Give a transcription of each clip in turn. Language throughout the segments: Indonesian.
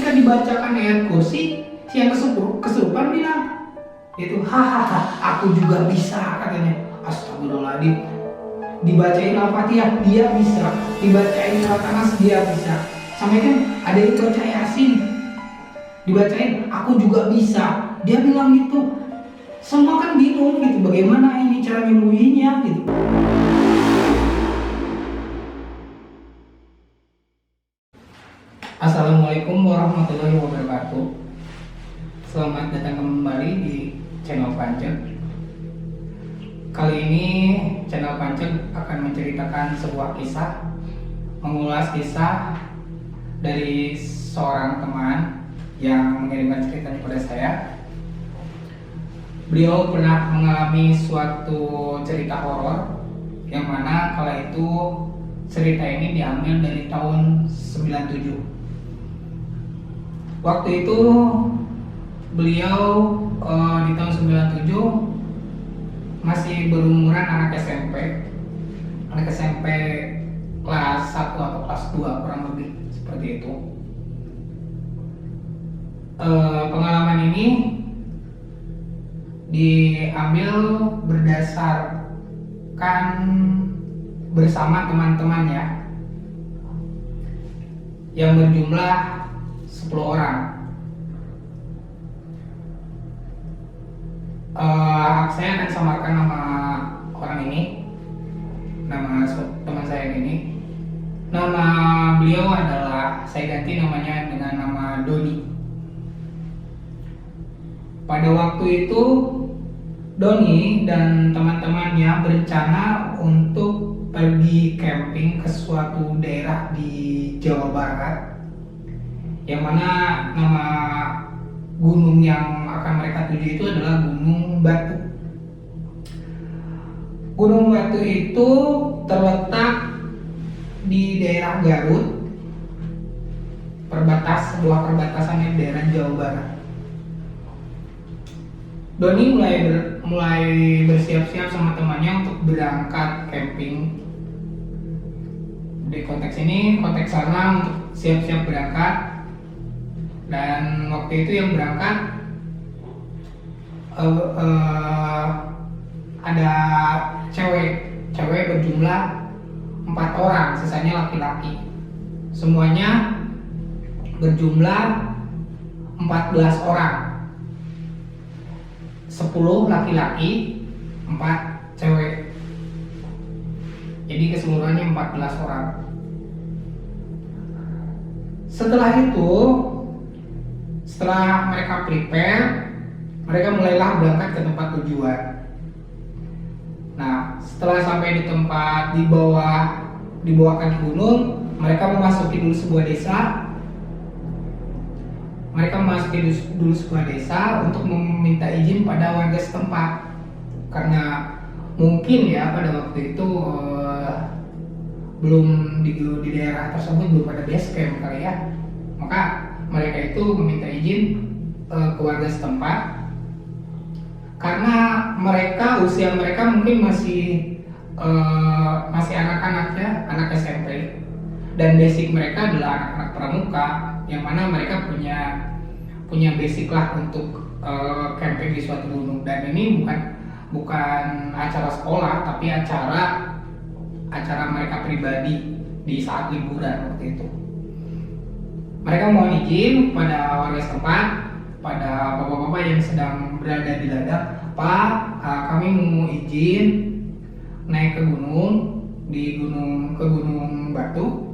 ketika dibacakan ayat kursi, si yang kesurupan bilang, itu hahaha, aku juga bisa katanya. Astagfirullahaladzim. Dibacain Al-Fatihah dia bisa, dibacain Al-Nas dia bisa. Sampai kan ada yang baca Yasin, dibacain aku juga bisa. Dia bilang gitu. Semua kan bingung gitu, bagaimana ini cara nyembuhinnya gitu. Assalamualaikum warahmatullahi wabarakatuh. Selamat datang kembali di channel Pancek. Kali ini channel Pancek akan menceritakan sebuah kisah, mengulas kisah dari seorang teman yang mengirimkan ceritanya kepada saya. Beliau pernah mengalami suatu cerita horor yang mana kala itu cerita ini diambil dari tahun 97. Waktu itu beliau di tahun 97 masih berumuran anak SMP kelas 1 atau kelas 2 kurang lebih seperti itu. Pengalaman ini diambil berdasarkan bersama teman-temannya yang berjumlah 10 orang. Saya akan samarkan nama orang ini, nama teman saya ini. Nama beliau adalah, saya ganti namanya dengan nama Doni. Pada waktu itu Doni dan teman-temannya berencana untuk pergi camping ke suatu daerah di Jawa Barat, yang mana nama gunung yang akan mereka tuju itu adalah Gunung Batu. Gunung Batu itu terletak di daerah Garut, sebuah perbatasan di daerah Jawa Barat. Doni mulai bersiap-siap sama temannya untuk berangkat camping. Di konteks ini, konteks sana untuk siap-siap berangkat. Dan waktu itu yang berangkat ada cewek berjumlah 4 orang, sisanya laki-laki. Semuanya berjumlah 14 orang. 10 laki-laki, 4 cewek. Jadi keseluruhannya 14 orang. Setelah mereka prepare, mereka mulailah berangkat ke tempat tujuan. Nah, setelah sampai di tempat di bawah kaki gunung, mereka memasuki dulu sebuah desa. Untuk meminta izin pada warga setempat, karena mungkin ya pada waktu itu belum di daerah tersebut belum ada base camp kali ya. Maka mereka itu meminta izin ke warga setempat karena usia mereka mungkin masih anak-anak ya, anak SMP, dan basic mereka adalah anak-anak pramuka, yang mana mereka punya basic lah untuk camping di suatu gunung. Dan ini bukan acara sekolah, tapi acara mereka pribadi di saat liburan waktu itu. Mereka mohon izin pada warga setempat, pada bapak-bapak yang sedang berada di ladang, Pak, kami mau izin naik ke gunung, ke Gunung Batu.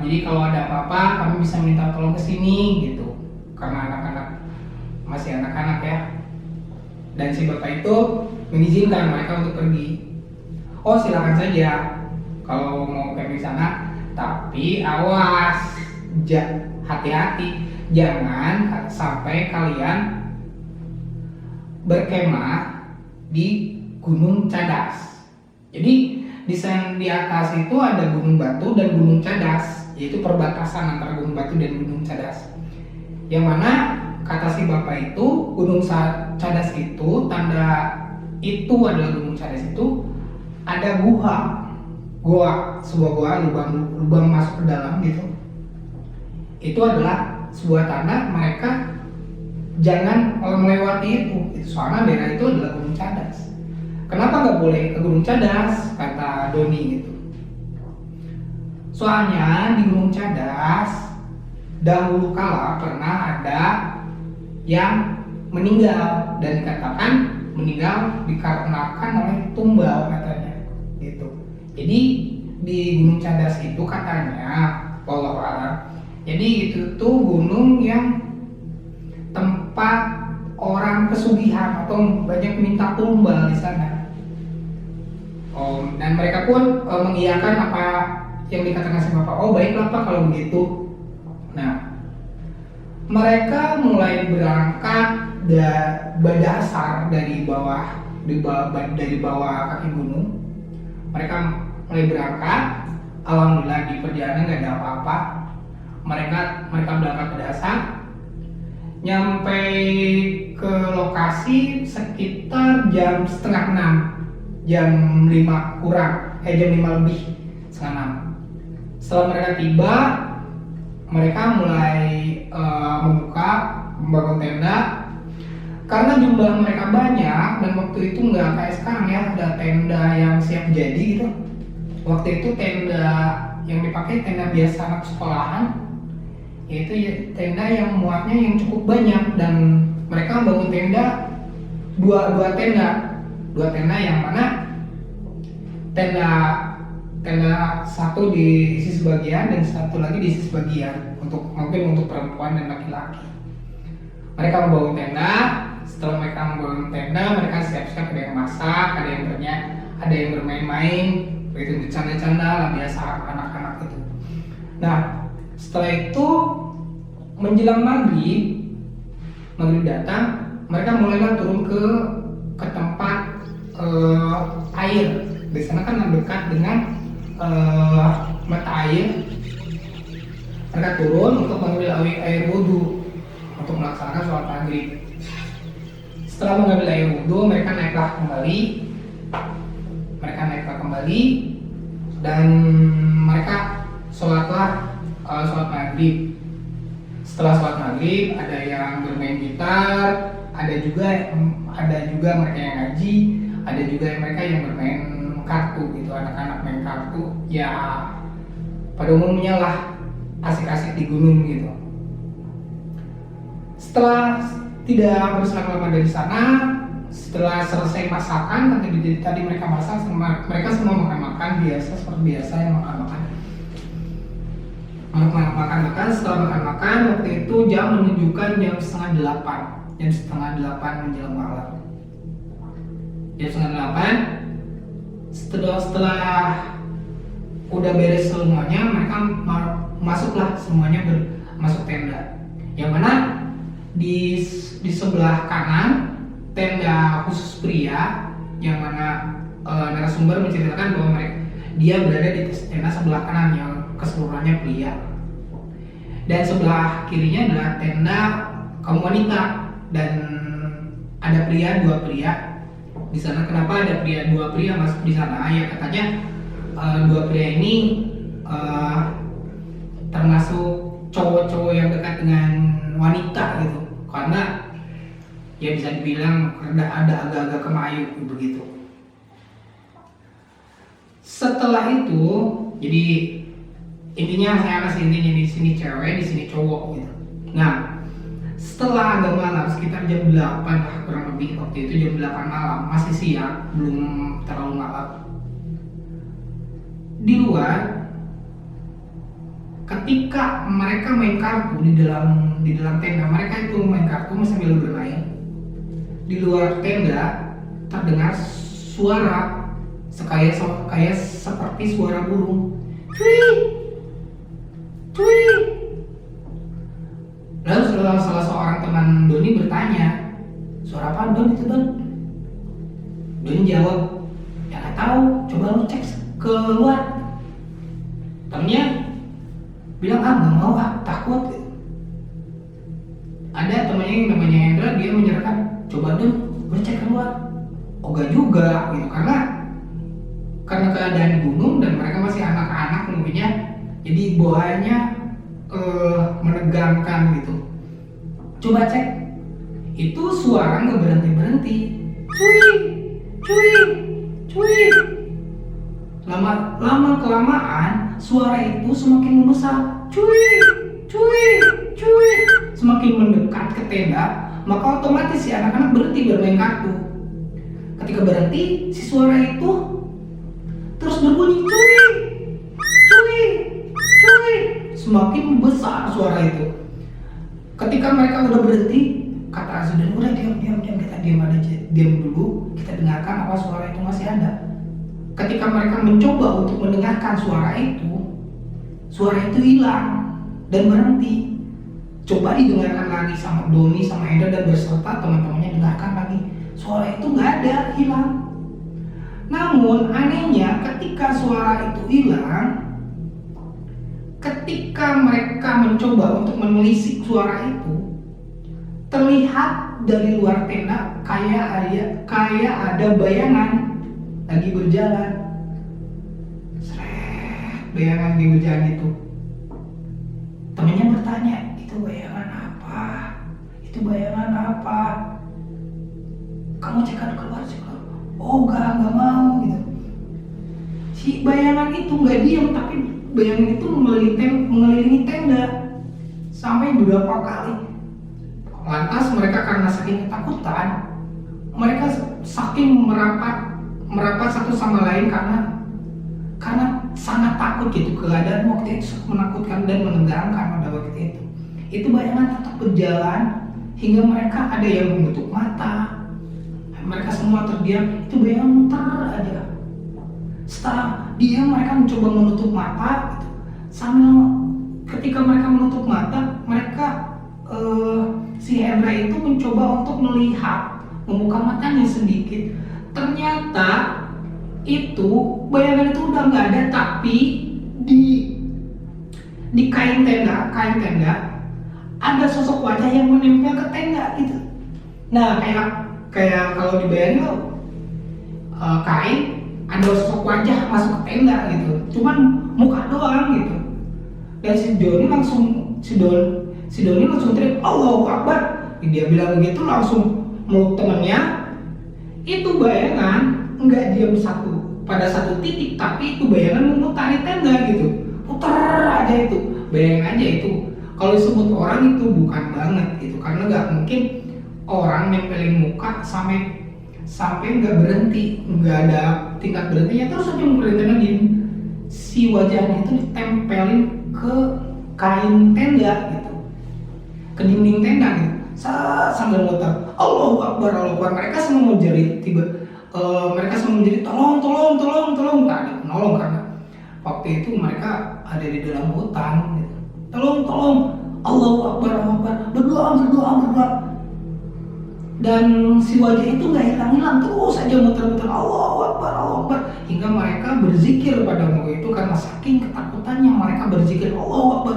Jadi kalau ada apa-apa kami bisa minta tolong ke sini gitu, karena anak-anak masih anak-anak ya. Dan si bapak itu mengizinkan mereka untuk pergi. Oh, silakan saja kalau mau camping sana, tapi awas, hati-hati, jangan sampai kalian berkemah di Gunung Cadas. Jadi di atas itu ada Gunung Batu dan Gunung Cadas, yaitu perbatasan antara Gunung Batu dan Gunung Cadas. Yang mana kata si bapak itu, Gunung Cadas itu, tanda itu adalah Gunung Cadas itu ada sebuah gua, lubang masuk ke dalam gitu. itu adalah sebuah tanda mereka jangan melewati itu soalnya daerah itu adalah Gunung Cadas. Kenapa nggak boleh ke Gunung Cadas, kata Doni gitu. Soalnya di Gunung Cadas dahulu kala pernah ada yang meninggal dan dikatakan meninggal dikarenakan oleh tumbal katanya gitu. Jadi di Gunung Cadas itu katanya wallahu a'lam. Jadi itu tuh gunung yang tempat orang pesugihan atau banyak minta tumbal di sana. Dan mereka pun mengiyakan apa yang dikatakan si Bapak. Oh baiklah Pak kalau begitu. Nah, mereka mulai berangkat berdasar dari bawah kaki gunung. Mereka mulai berangkat. Alhamdulillah di perjalanan nggak ada apa-apa. Mereka berangkat berdasar. Nyampe ke lokasi sekitar jam setengah 6, jam 5 kurang, jam 5 lebih, setengah 6. Setelah mereka tiba, mereka mulai membangun tenda. Karena jumlah mereka banyak dan waktu itu nggak kayak sekarang ya, ada tenda yang siap jadi gitu. Waktu itu tenda yang dipakai tenda biasa anak sekolahan, yaitu tenda yang muatnya yang cukup banyak, dan mereka bangun tenda dua tenda yang mana tenda satu diisi sebagian dan satu lagi diisi sebagian mungkin untuk perempuan dan laki-laki. Mereka membangun tenda. Setelah mereka membangun tenda, mereka siap-siap, ada yang masak, ada yang bermain-main, begitu bercanda-canda lah biasa anak-anak itu. Nah, setelah itu menjelang maghrib datang, mereka mulailah turun ke tempat air. Di sana kan dekat dengan mata air. Mereka turun untuk mengambil air wudhu untuk melaksanakan sholat maghrib. Setelah mengambil air wudhu, mereka naiklah kembali dan mereka sholat maghrib. Setelah sholat maghrib, ada yang bermain gitar, ada juga mereka yang ngaji, ada juga mereka yang bermain kartu gitu, anak-anak main kartu. Ya pada umumnya lah asik-asik di gunung gitu. Setelah tidak berselang lama dari sana, setelah selesai masakan, tadi mereka masak, mereka semua makan biasa seperti biasa yang makan. Setelah makan waktu itu jam menunjukkan jam setengah 8 menjelang malam. Jam setengah 8 setelah udah beres semuanya, mereka masuklah semuanya masuk tenda. Yang mana di sebelah kanan tenda khusus pria, yang mana narasumber menceritakan bahwa dia berada di tenda sebelah kanan yang keseluruhannya pria, dan sebelah kirinya adalah tenda kaum wanita dan ada dua pria di sana. Kenapa ada dua pria masuk di sana? Ya katanya dua pria ini termasuk cowok-cowok yang dekat dengan wanita gitu, karena ya bisa dibilang ada agak-agak kemayu begitu. Setelah itu, jadi intinya saya kasih intinya di sini cewek, di sini cowok gitu. Nah, setelah agak malam sekitar jam 8 lah kurang lebih, waktu itu jam 8 malam, masih siang, belum terlalu malam. Di luar, ketika mereka main kartu di dalam tenda, mereka itu main kartu sambil bermain. Di luar tenda terdengar suara kayak seperti suara burung. Tweet. Lalu salah seorang teman Doni bertanya, suara apa Don itu Don? Doni jawab, ya nggak tahu, coba lu cek keluar. Temennya bilang nggak mau takut. Ada temannya yang namanya Hendra, dia menyerahkan, coba Don, lu cek keluar. Oh gak juga gitu, karena keadaan gunung dan mereka masih anak-anak mungkinnya, jadi bawahnya menegangkan gitu. Coba cek, itu suara nggak berhenti-berhenti. Cuy, cuy, cuy. Lama kelamaan suara itu semakin membesar. Cuy, cuy, cuy. Semakin mendekat ke tenda, maka otomatis si anak-anak berhenti bermain kartu. Ketika berhenti, si suara itu terus berbunyi cuy, cuy, cuy. Semakin besar suara itu. Ketika mereka udah berhenti, kata Azudin, udah diam, kita diam dulu, kita dengarkan apa suara itu masih ada. Ketika mereka mencoba untuk mendengarkan suara itu hilang dan berhenti. Coba didengarkan lagi sama Doni, sama Eda dan berserta teman-temannya, dengarkan lagi, suara itu nggak ada, hilang. Namun anehnya ketika suara itu hilang, ketika mereka mencoba untuk menelisik suara itu, terlihat dari luar tenda kayak ada bayangan lagi berjalan. Seret, bayangan di berjalan itu. Temennya bertanya, itu bayangan apa? Itu bayangan apa? Kamu cek keluar. Oh enggak mau gitu. Si bayangan itu nggak diam, tapi bayangan itu mengelilingi tenda sampai beberapa kali. Lantas mereka karena saking ketakutan, mereka saking merapat satu sama lain karena sangat takut gitu. Keadaan waktu itu menakutkan dan menegangkan pada waktu itu. Itu bayangan tetap berjalan hingga mereka ada yang menutup mata. Mereka semua terdiam, itu bayangan muter aja. Setelah diam, mereka mencoba menutup mata gitu. Sambil ketika mereka menutup mata, si Hendra itu mencoba untuk melihat, membuka matanya sedikit. Ternyata itu bayangan itu udah nggak ada, tapi di kain tenda ada sosok wajah yang menempel ke tenda gitu. Nah, kayak kalau dibayangin lo, kain ada sosok wajah masuk ke tenda gitu, cuman muka doang gitu. Dan si Doni langsung teriak Allahu Akbar. Dia bilang begitu langsung meluk temannya. Itu bayangan nggak diam pada satu titik, tapi itu bayangan memutari tenda gitu, putar aja itu. Bayangin aja itu, kalau disebut orang itu bukan banget gitu, karena nggak mungkin orang nempelin muka sampai nggak berhenti, nggak ada tingkat berhentinya, terus aja berhenti. Si wajahnya itu ditempelin ke kain tenda gitu, ke dinding tenda gitu, sambil muter Allahu Akbar. Mereka semua menjerit, mereka semua menjerit tolong, tak ada penolong karena waktu itu mereka ada di dalam hutan gitu. Tolong Allahu Akbar, berdoa. Dan si wajah itu nggak hilang, terus aja muter-muter Allahu Akbar hingga mereka berzikir pada waktu itu. Karena saking ketakutannya mereka berzikir Allahu Akbar,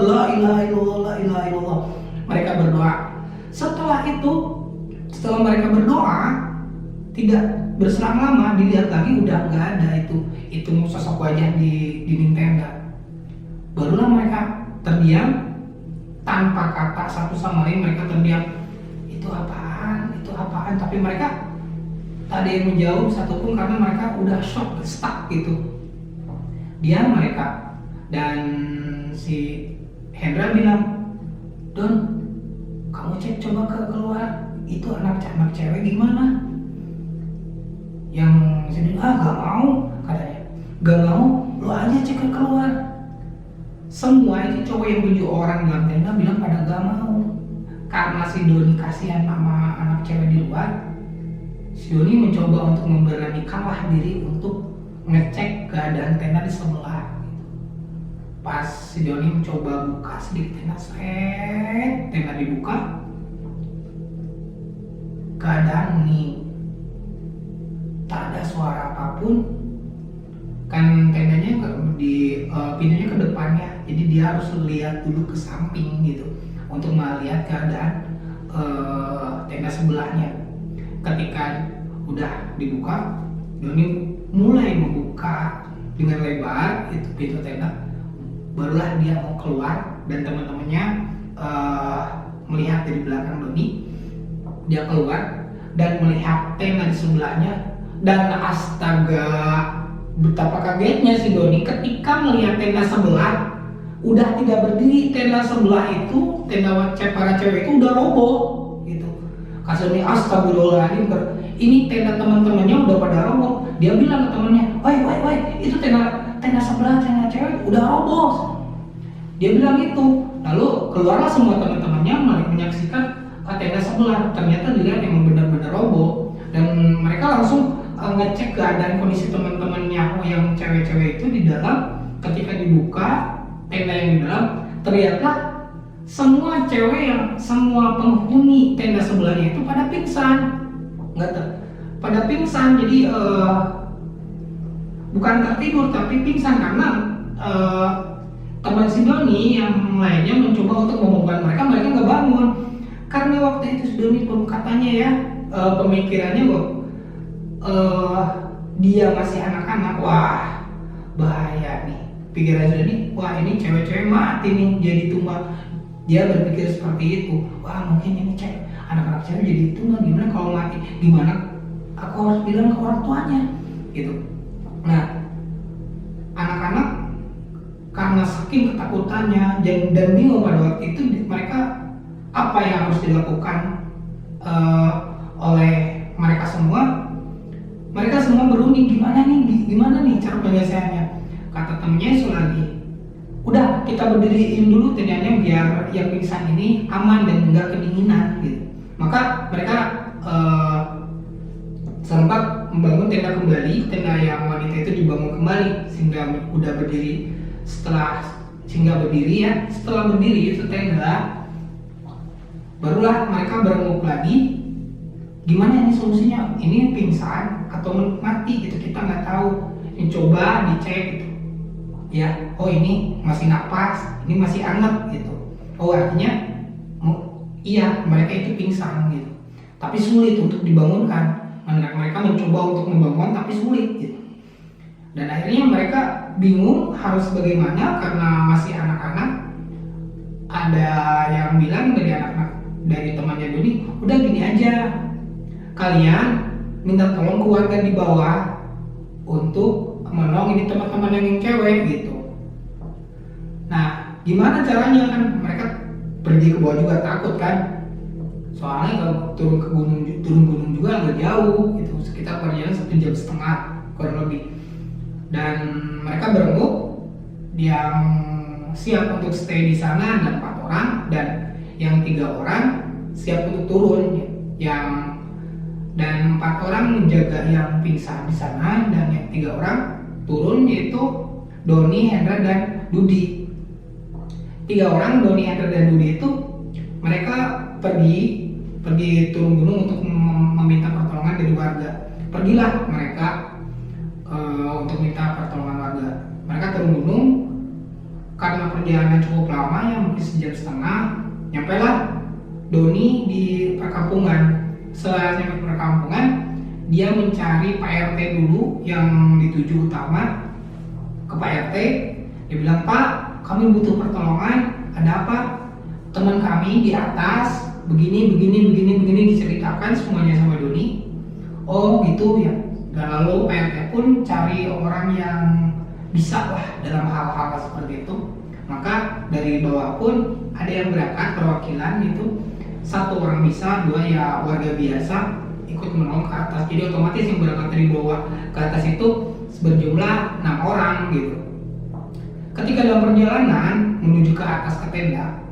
la ilaha illallah. Mereka berdoa. Setelah mereka berdoa, tidak berselang lama dilihat lagi udah nggak ada itu sosok wajah di dinding tenda. Barulah mereka terdiam tanpa kata satu sama lain. Mereka terdiam, itu apaan, tapi mereka tak ada yang menjawab satupun karena mereka udah shock, stuck gitu. Diam mereka. Dan si Hendra bilang, Don, kamu cek coba keluar, itu anak cewek gimana? Yang sedih, gak mau katanya, gak mau, lo aja cek keluar. Semua itu cowok yang 7 orang dalam tenda bilang pada gak mau. Karena si Doni kasihan sama anak cewek di luar, si Doni mencoba untuk memberanikanlah diri untuk ngecek keadaan tenda di sebelah. Pas si Doni mencoba buka sedikit tenda dibuka, keadaan hening, tak ada suara apapun. Kan tendanya pintunya ke depannya, jadi dia harus lihat dulu ke samping gitu untuk melihat keadaan tenda sebelahnya. Ketika udah dibuka, Doni mulai membuka dengan lebar itu pintu tenda. Barulah dia mau keluar, dan teman-temannya melihat dari belakang Doni. Dia keluar dan melihat tenda di sebelahnya, dan astaga, betapa kagetnya si Doni ketika melihat tenda sebelah udah tidak berdiri. Tenda sebelah itu, tenda para cewek itu udah roboh gitu. Kasih astagfirullahaladzim, ini tenda teman-temannya udah pada roboh. Dia bilang ke temannya, woi, itu tenda sebelah, tenda cewek udah roboh. Dia bilang itu. Lalu keluarlah semua teman-temannya menyaksikan tenda sebelah. Ternyata dilihat emang benar-benar roboh, dan mereka langsung ngecek keadaan kondisi teman-temannya yang cewek-cewek itu di dalam. Ketika dibuka tenda yang di dalam, ternyata semua penghuni tenda sebelahnya itu pada pingsan. Pada pingsan. Jadi bukan tertidur tapi pingsan, karena teman si Doni yang lainnya mencoba untuk membangun mereka nggak bangun. Karena waktu itu si Doni pun katanya ya, pemikirannya dia masih anak-anak. Wah, bahaya nih pikiran Doni. Wah, ini cewek-cewek mati nih jadi tumbal. Dia berpikir seperti itu. Wah, mungkin ini anak-anak cewek jadi tumbal, gimana kalau mati, gimana aku harus bilang ke orang tuanya gitu. Nah, anak-anak karena saking ketakutannya dan bingung pada waktu itu, mereka apa yang harus dilakukan oleh mereka semua. Mereka semua berunding, gimana nih cara penyelesaiannya. Kata temennya lagi, udah kita berdiriin dulu tendanya biar yang pingsan ini aman dan enggak kedinginan gitu. Maka mereka sempat membangun tenda kembali. Tenda yang wanita itu dibangun kembali sehingga udah berdiri. Setelah berdiri itu tenda, barulah mereka berenguk lagi. Gimana ini solusinya? Ini pingsan atau mati gitu, kita nggak tahu. Ini coba dicek gitu. Ya, oh ini masih napas, ini masih hangat gitu. Oh artinya, iya mereka itu pingsan gitu. Tapi sulit untuk dibangunkan. Mereka mencoba untuk membangun tapi sulit gitu. Dan akhirnya mereka bingung harus bagaimana karena masih anak-anak. Ada yang bilang dari temannya Doni, udah gini aja, kalian minta tolong keluarga di bawah untuk menolong ini teman-teman yang cewek gitu. Nah, gimana caranya? Kan mereka pergi ke bawah juga takut kan, soalnya kalau turun gunung juga agak jauh gitu, sekitar perjalanan 1,5 jam kurang lebih. Dan mereka berenguk, yang siap untuk stay di sana ada 4 orang, dan yang 3 orang siap untuk turun. Dan 4 orang menjaga yang pingsan di sana, dan yang 3 orang turun, yaitu Doni, Hendra, dan Dudi. 3 orang, Doni, Hendra, dan Dudi itu mereka pergi turun gunung untuk meminta pertolongan dari warga. Pergilah mereka untuk minta pertolongan warga. Mereka turun gunung karena perjalanan cukup lama ya, mungkin 1,5 jam. Nyampailah Doni di perkampungan. Setelah sampai perkampungan, dia mencari Pak RT dulu yang dituju utama. Ke Pak RT, dia bilang, Pak, kami butuh pertolongan. Ada apa? Teman kami di atas begini diceritakan semuanya sama Doni. Oh gitu ya. Dan lalu Pak RT pun cari orang yang bisa lah dalam hal-hal seperti itu. Maka dari bawah pun ada yang berangkat perwakilan itu. 1 orang bisa, 2 ya warga biasa ikut menolong ke atas. Jadi otomatis yang berangkat dari bawah ke atas itu berjumlah 6 orang gitu. Ketika dalam perjalanan menuju ke atas ke tenda,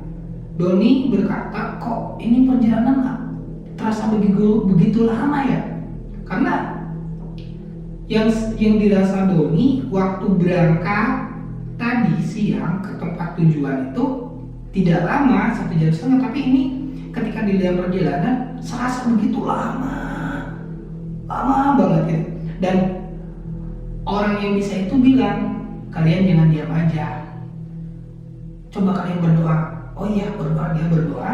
Doni berkata, kok ini perjalanan gak terasa begitu lama ya? Karena yang dirasa Doni waktu berangkat tadi siang ke tempat tujuan itu tidak lama, 1,5 jam, tapi ini ketika di dalam perjalanan serasa begitu lama banget gitu. Dan orang yang bisa itu bilang, kalian jangan diam aja, coba kalian berdoa. Oh iya, berdoa. Dia berdoa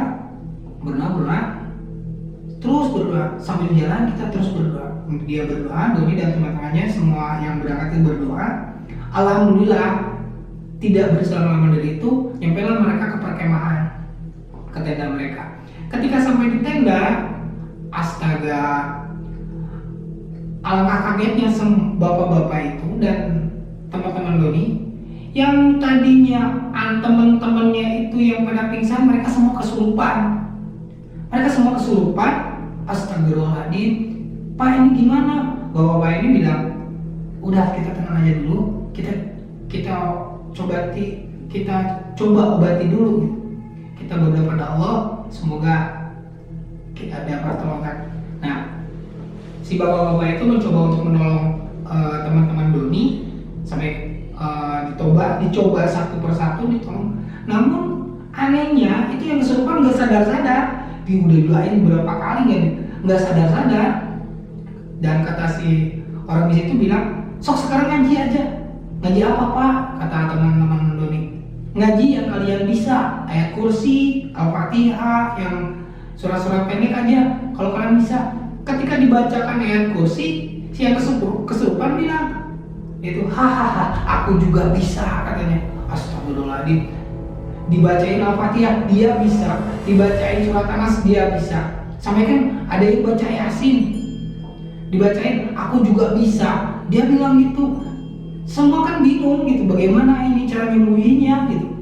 terus berdoa sambil jalan, kita terus berdoa. Dia berdoa, Doni dan teman-temannya semua yang berangkat itu berdoa. Alhamdulillah tidak berselang lama dari itu, nyampailah mereka ke perkemahan, ke tenda mereka. Ketika sampai di tenda, astaga, alangkah kagetnya bapak-bapak itu dan teman-teman Doni yang tadinya teman-temannya itu yang pada pingsan, mereka semua kesurupan. Astagfirullahaladzim, Pak ini gimana? Bapak-bapak ini bilang, udah kita tenang aja dulu, kita coba obati dulu. Kita berdoa pada Allah, semoga kita ada pertolongan. Nah, si bapak-bapak itu mencoba untuk menolong teman-teman Doni sampai dicoba satu persatu ditolong. Namun anehnya itu yang kesurupan nggak sadar-sadar. Udah doain berapa kali nggak sadar-sadar. Dan kata si orang di situ bilang, sok sekarang ngaji aja. Ngaji apa Pak? Kata teman-teman Doni. Ngaji yang kalian bisa, ayat kursi, Al-Fatihah, yang surat-surat pendek aja. Kalau kalian bisa. Ketika dibacakan ayat kursi, si yang kesurupan bilang, itu hahaha, aku juga bisa katanya. Astagfirullahaladzim. Dibacain Al-Fatihah dia bisa, dibacain surat An-Nas dia bisa. Sampai kan ada yang baca Yasin, dibacain aku juga bisa. Dia bilang gitu. Semua kan bingung gitu, bagaimana ini cara nyembuhinnya gitu.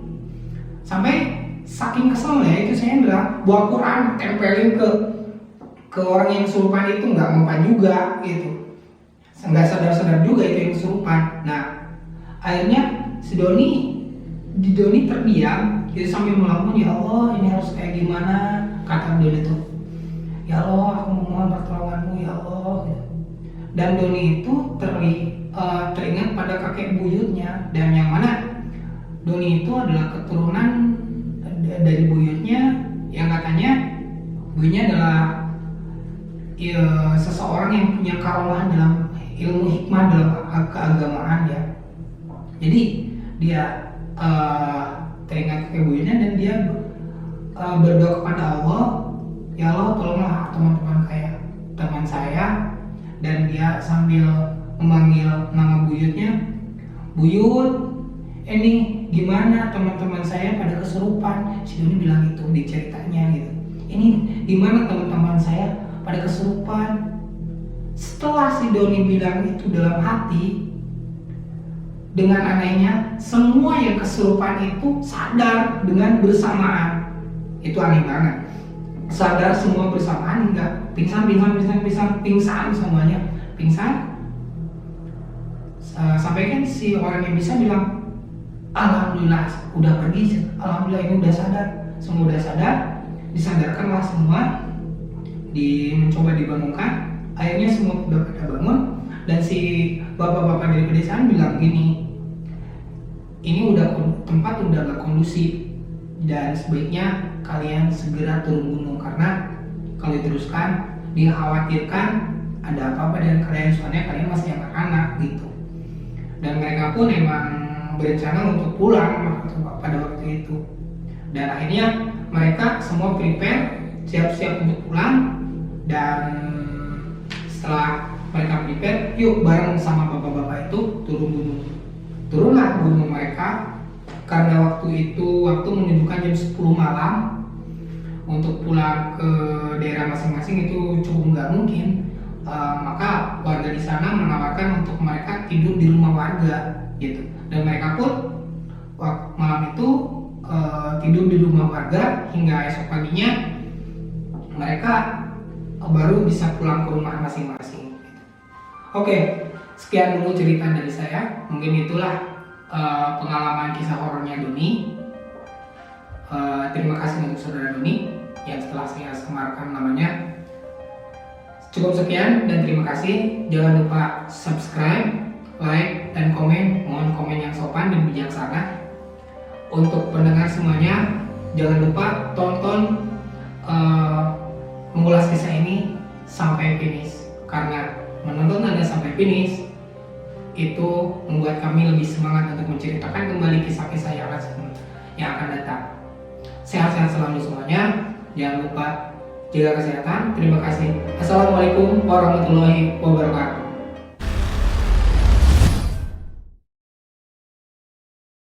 Sampai saking keselnya itu saya bilang, bawa Quran tempelin ke orang yang kesurupan itu, nggak mempan juga gitu. Nggak sadar-sadar juga itu yang kesurupan. Nah, akhirnya si Doni terdiam gitu sambil melamun, ya Allah ini harus kayak gimana, kata Doni itu, ya Allah aku mohon pertolonganmu ya Allah gitu. Dan Doni itu teringat pada kakek buyutnya, dan yang mana Doni itu adalah keturunan dari buyutnya yang katanya buyutnya adalah seseorang yang punya karomah dalam ilmu hikmah dalam keagamaan ya. Jadi dia teringat kakek buyutnya dan dia berdoa kepada Allah, ya Allah tolonglah teman-teman kayak teman saya. Dan dia sambil memanggil nama buyutnya, Buyut, ini gimana teman-teman saya pada kesurupan? Si Doni bilang itu di ceritanya gitu. Ini gimana teman-teman saya pada kesurupan? Setelah si Doni bilang itu dalam hati, dengan anehnya semua yang kesurupan itu sadar dengan bersamaan. Itu aneh banget. Sadar semua bersamaan, enggak pingsan semuanya, pingsan. Sampai kan si orang yang bisa bilang, alhamdulillah udah pergi, alhamdulillah ini udah sadar, semua udah sadar, disadarkanlah semua, mencoba dibangunkan. Akhirnya semua udah pada bangun, dan si bapak-bapak dari pedesaan bilang gini, ini tempat udah gak kondusif dan sebaiknya kalian segera turun gunung, karena kalau diteruskan dikhawatirkan ada apa-apa dengan kalian, soalnya kalian masih anak-anak gitu. Dan mereka pun emang berencana untuk pulang pada waktu itu. Dan akhirnya mereka semua prepare, siap-siap untuk pulang. Dan setelah mereka prepare, yuk bareng sama bapak-bapak itu turun gunung. Turunlah gunung mereka, karena waktu menunjukkan jam 10 malam. Untuk pulang ke daerah masing-masing itu cukup nggak mungkin. Maka warga di sana menawarkan untuk mereka tidur di rumah warga gitu. Dan mereka pun malam itu tidur di rumah warga hingga esok paginya mereka baru bisa pulang ke rumah masing-masing. Oke, sekian dulu cerita dari saya. Mungkin itulah pengalaman kisah horornya Doni. Terima kasih untuk saudara Doni yang setelah saya semarkan namanya. Cukup sekian dan terima kasih. Jangan lupa subscribe, like, dan komen. Mohon komen yang sopan dan bijaksana. Untuk pendengar semuanya, jangan lupa tonton mengulas kisah ini sampai finish, karena menonton Anda sampai finish itu membuat kami lebih semangat untuk menceritakan kembali kisah-kisah yang akan datang. Sehat-sehat selalu semuanya. Jangan lupa jaga kesehatan. Terima kasih. Assalamualaikum warahmatullahi wabarakatuh.